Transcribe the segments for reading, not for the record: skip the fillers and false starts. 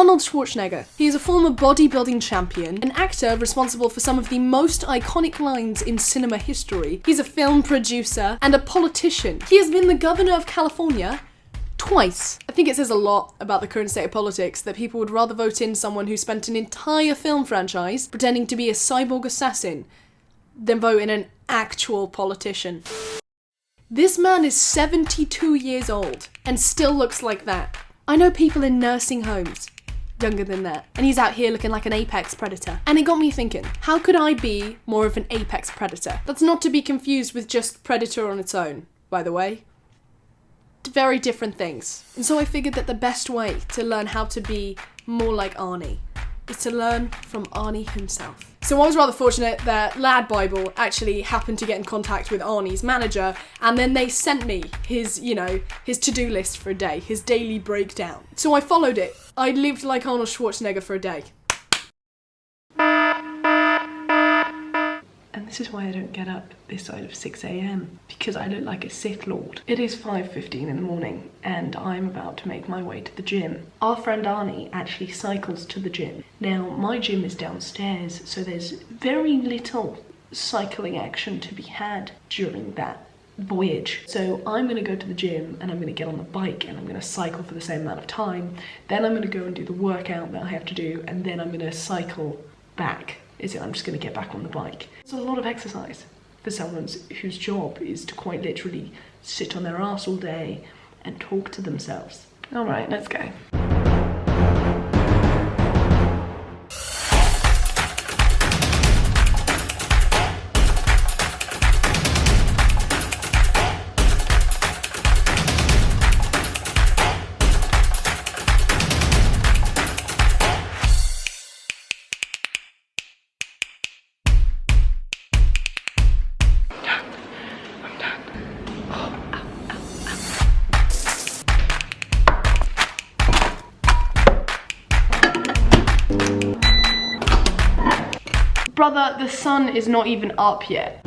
Arnold Schwarzenegger. He is a former bodybuilding champion, an actor responsible for some of the most iconic lines in cinema history. He's a film producer and a politician. He has been the governor of California twice. I think it says a lot about the current state of politics that people would rather vote in someone who spent an entire film franchise pretending to be a cyborg assassin than vote in an actual politician. This man is 72 years old and still looks like that. I know people in nursing homes younger than that, and he's out here looking like an apex predator. And it got me thinking, how could I be more of an apex predator? That's not to be confused with just predator on its own, by the way. Very different things. And so I figured that the best way to learn how to be more like Arnie is to learn from Arnie himself. So I was rather fortunate that Lad Bible actually happened to get in contact with Arnie's manager, and then they sent me his, his to-do list for a day, his daily breakdown. So I followed it. I lived like Arnold Schwarzenegger for a day. And this is why I don't get up this side of 6 AM, because I look like a Sith Lord. It is 5:15 in the morning, and I'm about to make my way to the gym. Our friend Arnie actually cycles to the gym. Now, my gym is downstairs, so there's very little cycling action to be had during that voyage. So I'm gonna go to the gym, and I'm gonna get on the bike, and I'm gonna cycle for the same amount of time. Then I'm gonna go and do the workout that I have to do, and then I'm gonna cycle back. I'm just going to get back on the bike. It's a lot of exercise for someone whose job is to quite literally sit on their ass all day and talk to themselves. All right, let's go. Brother, the sun is not even up yet.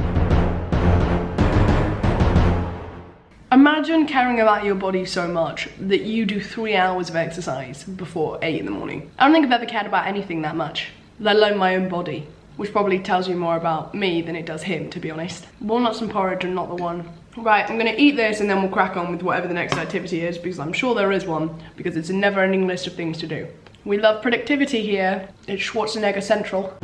Imagine caring about your body so much that you do 3 hours of exercise before 8 in the morning. I don't think I've ever cared about anything that much, let alone my own body, which probably tells you more about me than it does him, to be honest. Walnuts and porridge are not the one. Right, I'm gonna eat this and then we'll crack on with whatever the next activity is, because I'm sure there is one, because it's a never-ending list of things to do. We love productivity here. It's Schwarzenegger Central.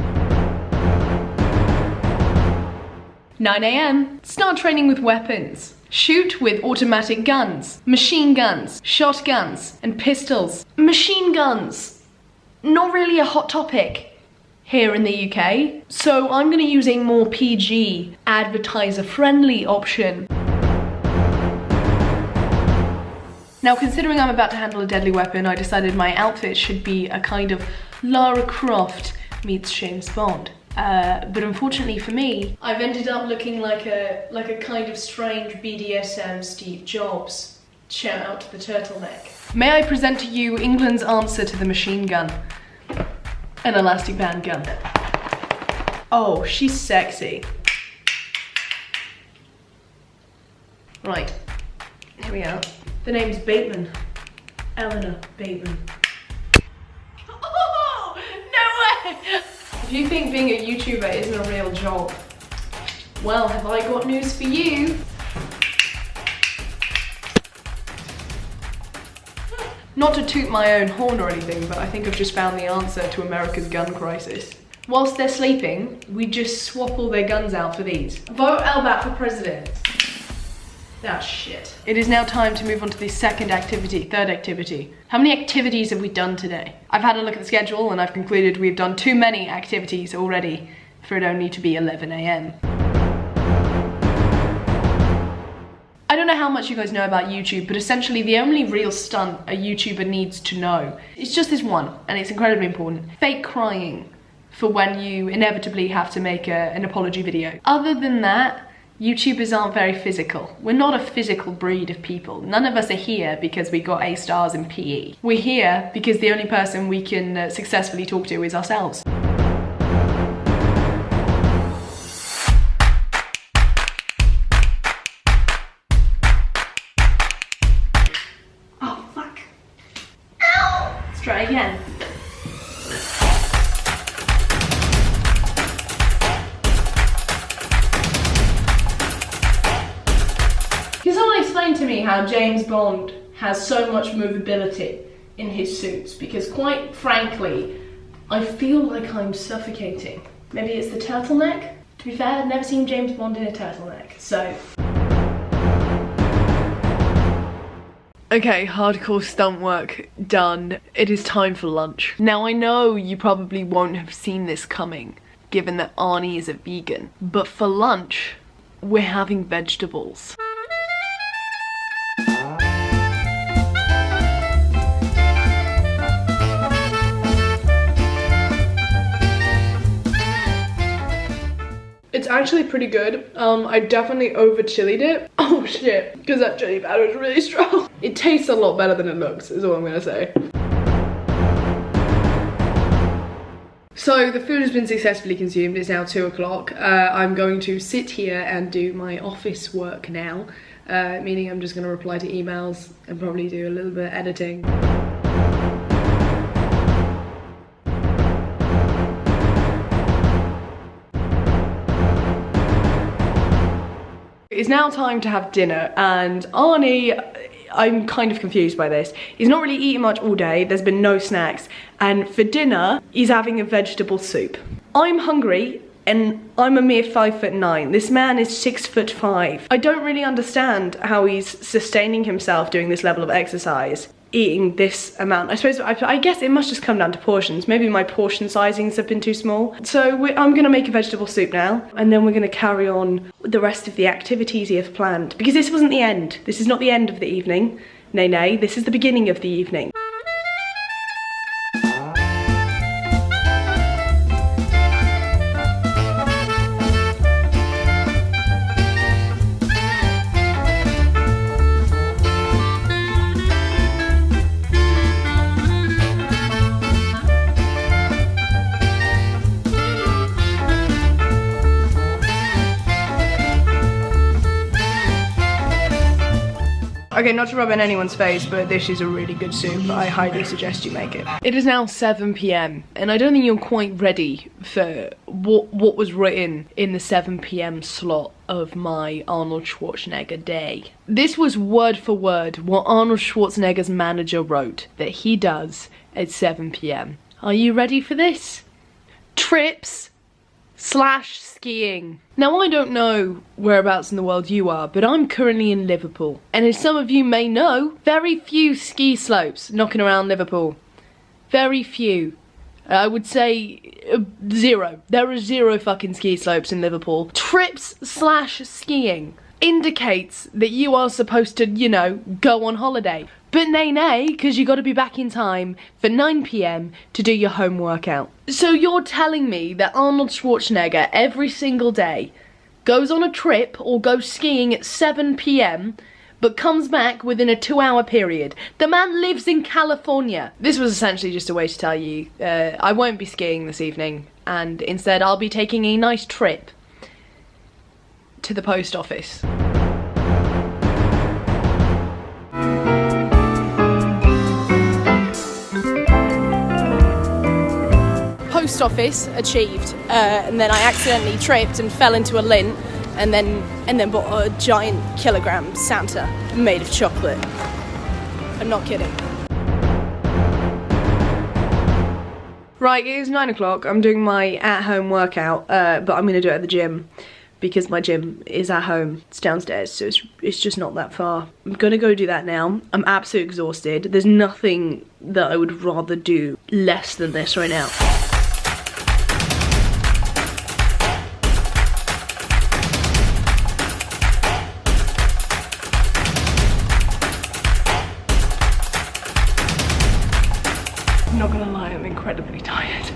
9 AM. Start training with weapons. Shoot with automatic guns, machine guns, shotguns, and pistols. Machine guns. Not really a hot topic here in the UK, so I'm gonna use a more PG, advertiser-friendly option. Now, considering I'm about to handle a deadly weapon, I decided my outfit should be a kind of Lara Croft meets James Bond. But unfortunately for me, I've ended up looking like a kind of strange BDSM Steve Jobs. Shout out to the turtleneck. May I present to you England's answer to the machine gun? An elastic band gun. Oh, she's sexy. Right, here we are. The name's Bateman. Eleanor Bateman. Oh, no way! If you think being a YouTuber isn't a real job, well, have I got news for you? Not to toot my own horn or anything, but I think I've just found the answer to America's gun crisis. Whilst they're sleeping, we just swap all their guns out for these. Vote Ellbat for president. Ah, shit. It is now time to move on to the third activity. How many activities have we done today? I've had a look at the schedule and I've concluded we've done too many activities already for it only to be 11 AM. I don't know how much you guys know about YouTube, but essentially the only real stunt a YouTuber needs to know is just this one, and it's incredibly important. Fake crying for when you inevitably have to make an apology video. Other than that, YouTubers aren't very physical. We're not a physical breed of people. None of us are here because we got A stars in PE. We're here because the only person we can successfully talk to is ourselves. Oh, fuck. Ow! Let's try again. explain to me how James Bond has so much movability in his suits, because quite frankly, I feel like I'm suffocating. Maybe it's the turtleneck? To be fair, I've never seen James Bond in a turtleneck, so... Okay, hardcore stunt work done. It is time for lunch. Now I know you probably won't have seen this coming, given that Arnie is a vegan, but for lunch, we're having vegetables. It's actually pretty good. I definitely over chilied it. Oh shit, because that chili powder is really strong. It tastes a lot better than it looks, is all I'm gonna say. So the food has been successfully consumed. It's now 2 o'clock. I'm going to sit here and do my office work now, meaning I'm just gonna reply to emails and probably do a little bit of editing. It's now time to have dinner, and Arnie, I'm kind of confused by this. He's not really eating much all day, there's been no snacks, and for dinner, he's having a vegetable soup. I'm hungry, and I'm a mere 5'9". This man is 6'5". I don't really understand how he's sustaining himself doing this level of exercise, eating this amount. I suppose, I guess it must just come down to portions. Maybe my portion sizings have been too small. So I'm gonna make a vegetable soup now, and then we're gonna carry on with the rest of the activities he has planned. Because this wasn't the end. This is not the end of the evening. Nay, nay, this is the beginning of the evening. Okay, not to rub in anyone's face, but this is a really good soup. I highly suggest you make it. It is now 7 PM, and I don't think you're quite ready for what was written in the 7 PM slot of my Arnold Schwarzenegger day. This was word for word what Arnold Schwarzenegger's manager wrote that he does at 7 PM. Are you ready for this? Trips / skiing. Now I don't know whereabouts in the world you are, but I'm currently in Liverpool. And as some of you may know, very few ski slopes knocking around Liverpool. Very few. I would say 0. There are 0 fucking ski slopes in Liverpool. Trips / skiing indicates that you are supposed to, you know, go on holiday. But nay, because you got to be back in time for 9 PM to do your home workout. So you're telling me that Arnold Schwarzenegger every single day goes on a trip or goes skiing at 7 PM, but comes back within a 2-hour period. The man lives in California. This was essentially just a way to tell you I won't be skiing this evening, and instead I'll be taking a nice trip to the post office. Post office achieved, and then I accidentally tripped and fell into a lint, and then bought a giant kilogram Santa made of chocolate. I'm not kidding. Right, it is 9 o'clock. I'm doing my at-home workout, but I'm gonna do it at the gym because my gym is at home. It's downstairs, so it's just not that far. I'm gonna go do that now. I'm absolutely exhausted. There's nothing that I would rather do less than this right now. I'm not gonna lie, I'm incredibly tired.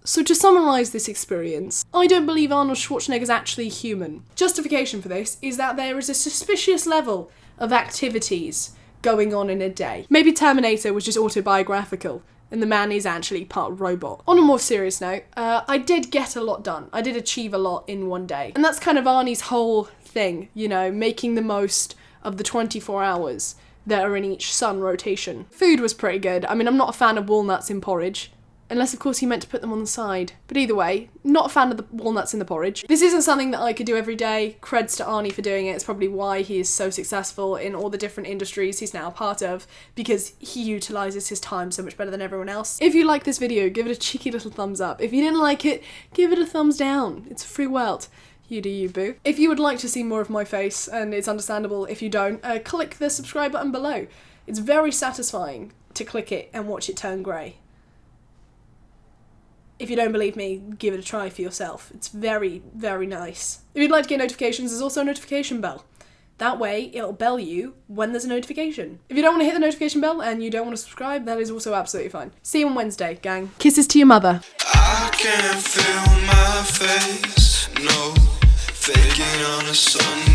So to summarise this experience, I don't believe Arnold Schwarzenegger is actually human. Justification for this is that there is a suspicious level of activities going on in a day. Maybe Terminator was just autobiographical, and the man is actually part robot. On a more serious note, I did get a lot done. I did achieve a lot in one day. And that's kind of Arnie's whole thing, you know, making the most of the 24 hours that are in each sun rotation. Food was pretty good. I mean, I'm not a fan of walnuts in porridge. Unless, of course, he meant to put them on the side. But either way, not a fan of the walnuts in the porridge. This isn't something that I could do every day. Creds to Arnie for doing it. It's probably why he is so successful in all the different industries he's now a part of, because he utilises his time so much better than everyone else. If you like this video, give it a cheeky little thumbs up. If you didn't like it, give it a thumbs down. It's a free world. You do you, boo. If you would like to see more of my face, and it's understandable if you don't, click the subscribe button below. It's very satisfying to click it and watch it turn grey. If you don't believe me, give it a try for yourself. It's very, very nice. If you'd like to get notifications, there's also a notification bell. That way, it'll bell you when there's a notification. If you don't want to hit the notification bell and you don't want to subscribe, that is also absolutely fine. See you on Wednesday, gang. Kisses to your mother. I can't feel my face, no, faking on a Sunday.